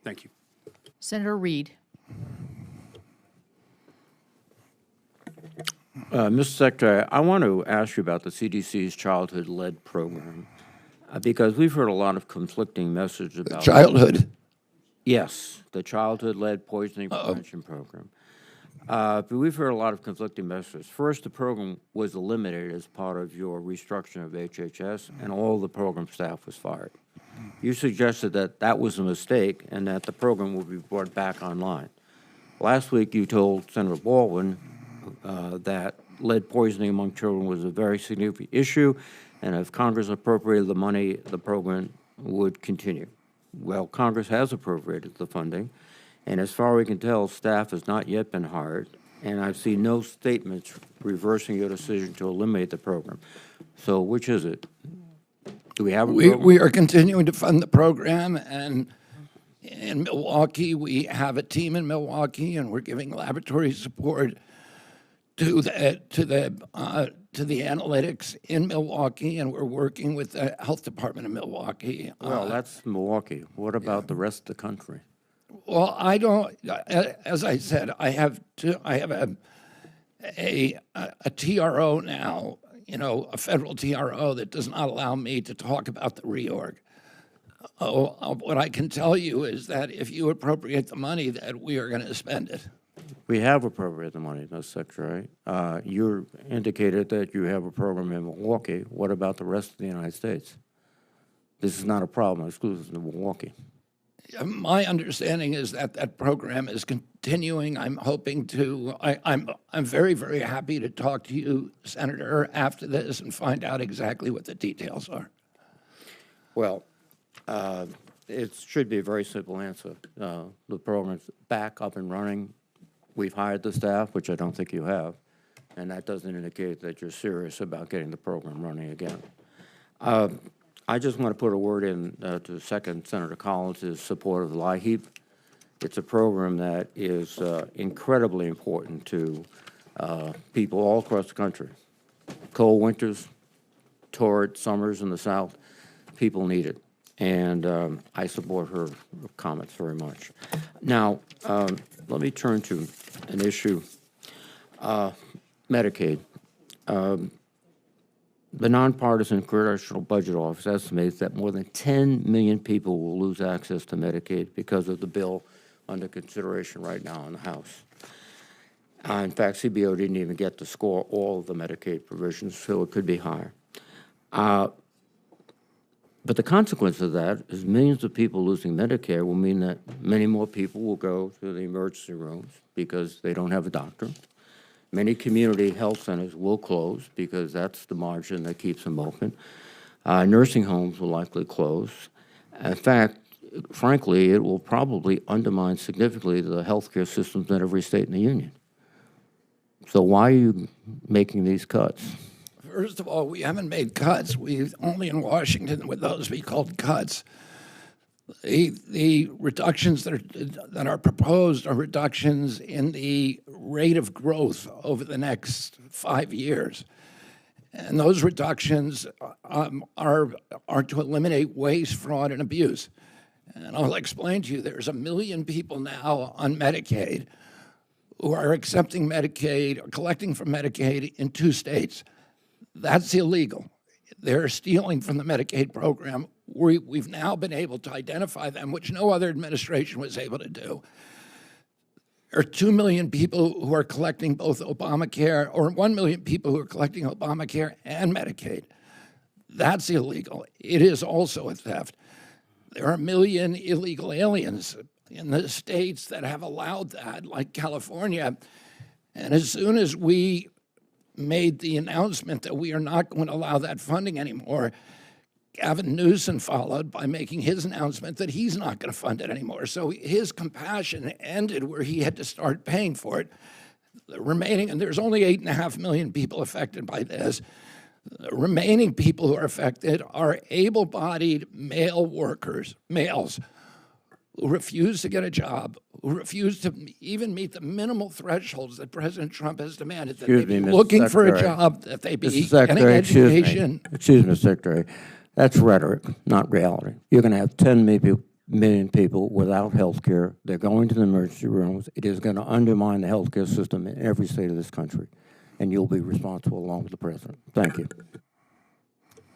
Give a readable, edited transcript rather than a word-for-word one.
Thank you. Senator Reed. Mr. Secretary, I want to ask you about the CDC's childhood-led program, because we've heard a lot of conflicting messages about Childhood. Yes, the childhood-led poisoning prevention program. But we've heard a lot of conflicting messages. First, the program was eliminated as part of your restructuring of HHS, and all the program staff was fired. You suggested that that was a mistake and that the program will be brought back online. Last week, you told Senator Baldwin that lead poisoning among children was a very significant issue, and if Congress appropriated the money, the program would continue. Well, Congress has appropriated the funding, and as far as we can tell, staff has not yet been hired, and I've seen no statements reversing your decision to eliminate the program. So which is it? Do we have a program? We are continuing to fund the program, and in Milwaukee, we have a team in Milwaukee, and we're giving laboratory support to the analytics in Milwaukee, and we're working with the health department of Milwaukee. Well, that's Milwaukee. What about the rest of the country? Well, I don't. As I said, I have a TRO now. You know, a federal TRO that does not allow me to talk about the reorg. What I can tell you is that if you appropriate the money, that we are going to spend it. We have appropriated the money, Mr. Secretary. You indicated that you have a program in Milwaukee. What about the rest of the United States? This is not a problem exclusive to Milwaukee. My understanding is that that program is continuing. I'm hoping to. I'm very, very happy to talk to you, Senator, after this and find out exactly what the details are. Well, it should be a very simple answer. The program's back up and running. We've hired the staff, which I don't think you have, and that doesn't indicate that you're serious about getting the program running again. I just want to put a word in to second Senator Collins' support of the LIHEAP. It's a program that is incredibly important to people all across the country. Cold winters, torrid summers in the South, people need it. And I support her comments very much. Now, let me turn to an issue, Medicaid. The Nonpartisan Congressional Budget Office estimates that more than 10 million people will lose access to Medicaid because of the bill under consideration right now in the House. In fact, CBO didn't even get to score all of the Medicaid provisions, so it could be higher. But the consequence of that is millions of people losing Medicare will mean that many more people will go to the emergency rooms because they don't have a doctor. Many community health centers will close because that's the margin that keeps them open. Nursing homes will likely close. In fact, frankly, it will probably undermine significantly the healthcare systems in every state in the union. So why are you making these cuts? First of all, we haven't made cuts. We've only in Washington would those be called cuts. The reductions that are proposed are reductions in the rate of growth over the next 5 years. And those reductions are to eliminate waste, fraud, and abuse. And I'll explain to you, there's 1 million people now on Medicaid who are accepting Medicaid, or collecting from Medicaid in 2 states. That's illegal. They're stealing from the Medicaid program. We've now been able to identify them, which no other administration was able to do. There are 2 million people who are collecting both Obamacare, or 1 million people who are collecting Obamacare and Medicaid. That's illegal. It is also a theft. There are 1 million illegal aliens in the states that have allowed that, like California. And as soon as we made the announcement that we are not going to allow that funding anymore, Gavin Newsom followed by making his announcement that he's not going to fund it anymore. So his compassion ended where he had to start paying for it. The remaining, and there's only 8.5 million people affected by this. The remaining people who are affected are able-bodied male workers, males, who refuse to get a job, who refuse to even meet the minimal thresholds that President Trump has demanded, that they be looking for a job, that they be getting education. Excuse me, Secretary. That's rhetoric, not reality. You're going to have 10 million million people without health care. They're going to the emergency rooms. It is going to undermine the health care system in every state of this country, and you'll be responsible along with the president. Thank you.